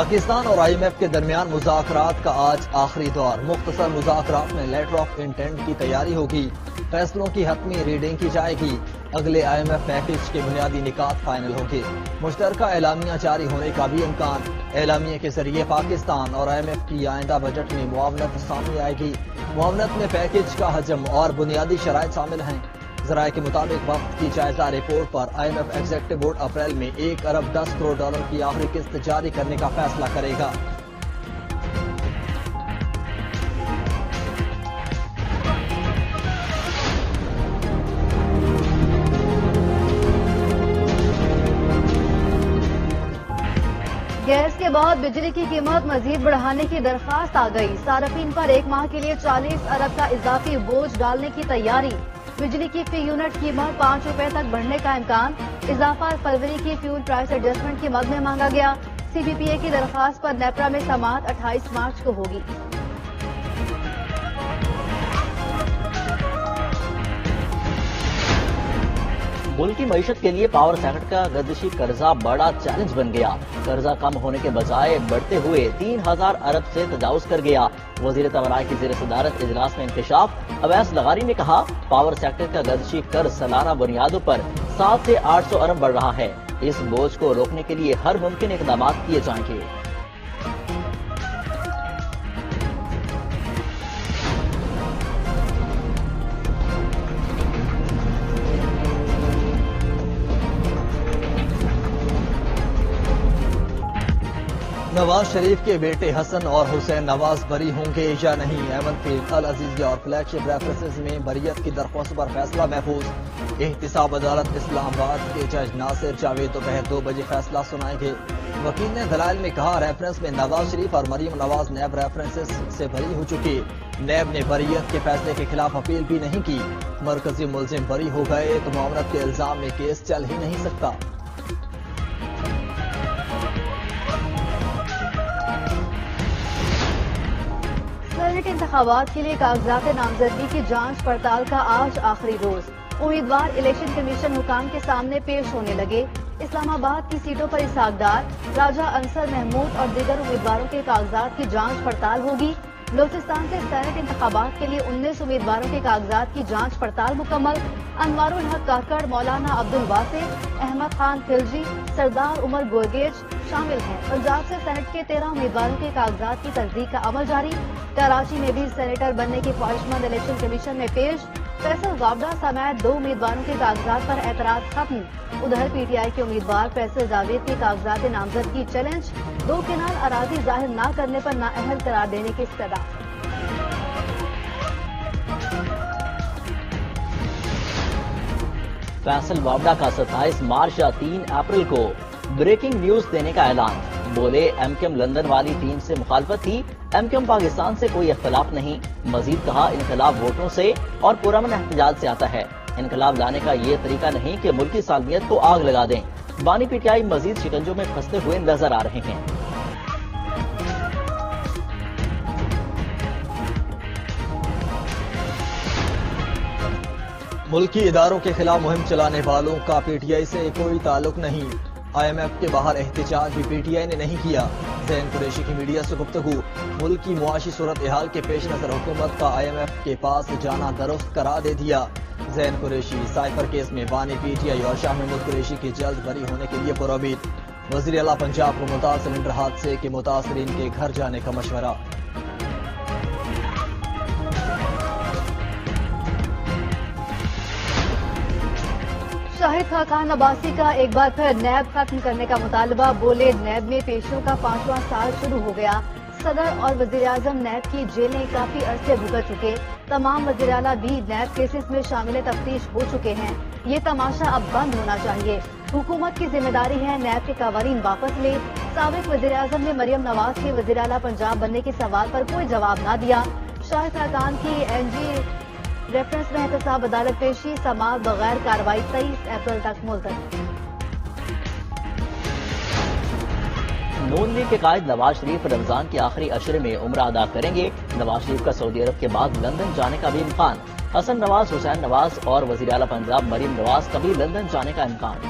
پاکستان اور آئی M F کے درمیان مذاکرات کا آج آخری دور۔ مختصر مذاکرات میں لیٹر آف انٹینٹ کی تیاری ہوگی، فیصلوں کی حتمی ریڈنگ کی جائے گی، اگلے آئی ایم ایف پیکج کے بنیادی نکات فائنل ہوں گے۔ مشترکہ اعلامیہ جاری ہونے کا بھی امکان۔ اعلامیے کے ذریعے پاکستان اور آئی ایم ایف کی آئندہ بجٹ میں معاونت سامنے آئے گی۔ معاونت میں پیکج کا حجم اور بنیادی شرائط شامل ہیں۔ ذرائع کے مطابق وقت کی جائزہ رپورٹ پر I M F executive board April میں $1 ارب 10 کروڑ کی آخری قسط جاری کرنے کا فیصلہ کرے گا۔ گیس کے بعد بجلی کی قیمت مزید بڑھانے کی درخواست آ گئی۔ صارفین پر 1 ماہ کے لیے 40 ارب کا اضافی بوجھ ڈالنے کی تیاری۔ بجلی کی فی یونٹ قیمت 5 روپے تک بڑھنے کا امکان۔ اضافہ فروری کی فیول پرائس ایڈجسٹمنٹ کی مد میں مانگا گیا۔ سی بی پی اے کی درخواست پر نیپرا میں سماعت 28 مارچ کو ہوگی۔ ملک کی معیشت کے لیے پاور سیکٹر کا گردشی قرضہ بڑا چیلنج بن گیا۔ قرضہ کم ہونے کے بجائے بڑھتے ہوئے 3000 ارب سے تجاوز کر گیا۔ وزیر توانائی کی زیر صدارت اجلاس میں انکشاف۔ اویس لغاری نے کہا پاور سیکٹر کا گردشی قرض سالانہ بنیادوں پر 700 سے 800 ارب بڑھ رہا ہے۔ اس بوجھ کو روکنے کے لیے ہر ممکن اقدامات کیے جائیں گے۔ نواز شریف کے بیٹے حسن اور حسین نواز بری ہوں گے یا نہیں؟ ایمن فیلڈ العزیزیہ اور فلیگ شپ ریفرنسز میں بریت کی درخواست پر فیصلہ محفوظ۔ احتساب عدالت اسلام آباد کے جج ناصر جاوید دوپہر 2 بجے فیصلہ سنائیں گے۔ وکیل نے دلائل میں کہا ریفرنس میں نواز شریف اور مریم نواز نیب ریفرنسز سے بری ہو چکی۔ نیب نے بریت کے فیصلے کے خلاف اپیل بھی نہیں کی۔ مرکزی ملزم بری ہو گئے تو معاونت کے الزام میں کیس چل ہی نہیں سکتا۔ سینیٹ انتخابات کے لیے کاغذات نامزدگی کی جانچ پڑتال کا آج آخری روز۔ امیدوار الیکشن کمیشن حکام کے سامنے پیش ہونے لگے۔ اسلام آباد کی سیٹوں پر اسحاق ڈار، راجہ انصر محمود اور دیگر امیدواروں کے کاغذات کی جانچ پڑتال ہوگی۔ بلوچستان سے سینیٹ انتخابات کے لیے 19 امیدواروں کے کاغذات کی جانچ پڑتال مکمل۔ انوار الحق کاکڑ، مولانا عبد الواسع، احمد خان خلجی، سردار عمر گورگیج شامل ہیں۔ پنجاب سے سینیٹ کے 13 امیدواروں کے کاغذات کی تصدیق کا عمل جاری۔ کراچی میں بھی سینیٹر بننے کی خواہشمند الیکشن کمیشن میں پیش۔ فیصل وابڈا سمیت 2 امیدواروں کے کاغذات پر اعتراض ختم۔ ادھر پی ٹی آئی کے امیدوار فیصل جاوید کے کاغذات نامزدگی چیلنج۔ 2 کنال اراضی ظاہر نہ کرنے پر نااہل قرار دینے کی استدعا۔ فیصل وابڈا کا 27 مارچ یا 3 اپریل کو بریکنگ نیوز دینے کا اعلان۔ بولے ایم کیو ایم لندن والی ٹیم سے مخالفت تھی، ایم کیو ایم پاکستان سے کوئی اختلاف نہیں۔ مزید کہا انقلاب ووٹوں سے اور پرامن احتجاج سے آتا ہے۔ انقلاب لانے کا یہ طریقہ نہیں کہ ملکی سالمیت کو آگ لگا دیں۔ بانی پی ٹی آئی مزید شکنجوں میں پھنستے ہوئے نظر آ رہے ہیں۔ ملکی اداروں کے خلاف مہم چلانے والوں کا پی ٹی آئی سے کوئی تعلق نہیں۔ آئی ایم ایف کے باہر احتجاج بھی پی ٹی آئی نے نہیں کیا۔ زین قریشی کی میڈیا سے گفتگو۔ ملک کی معاشی صورتحال کے پیش نظر حکومت کا آئی ایم ایف کے پاس جانا درست قرار دے دیا۔ زین قریشی سائفر کیس میں بانی پی ٹی آئی اور شاہ محمود قریشی کی جلد بری ہونے کے لیے پرامید۔ وزیر اعلیٰ پنجاب کو ممتاز سلنڈر حادثے کے متاثرین کے گھر جانے کا مشورہ۔ شاہد خاقان عباسی کا ایک بار پھر نیب ختم کرنے کا مطالبہ۔ بولے نیب میں پیشیوں کا 5واں سال شروع ہو گیا۔ صدر اور وزیر اعظم نیب کی جیلیں کافی عرصے بھگت چکے۔ تمام وزیر اعلیٰ بھی نیب کیسز میں شامل تفتیش ہو چکے ہیں۔ یہ تماشا اب بند ہونا چاہیے۔ حکومت کی ذمہ داری ہے نیب کے قوانین واپس لے۔ سابق وزیر اعظم نے مریم نواز کے وزیر اعلیٰ پنجاب بننے کے سوال پر کوئی جواب نہ دیا۔ شاہد خاقان کی این جی ریفرنس میں احتساب عدالت پیشی سماعت بغیر کارروائی 23 اپریل تک ملتوی۔ نون لیگ کے قائد نواز شریف رمضان کے آخری عشرے میں عمرہ ادا کریں گے۔ نواز شریف کا سعودی عرب کے بعد لندن جانے کا بھی امکان۔ حسن نواز، حسین نواز اور وزیر اعلیٰ پنجاب مریم نواز کا بھی لندن جانے کا امکان۔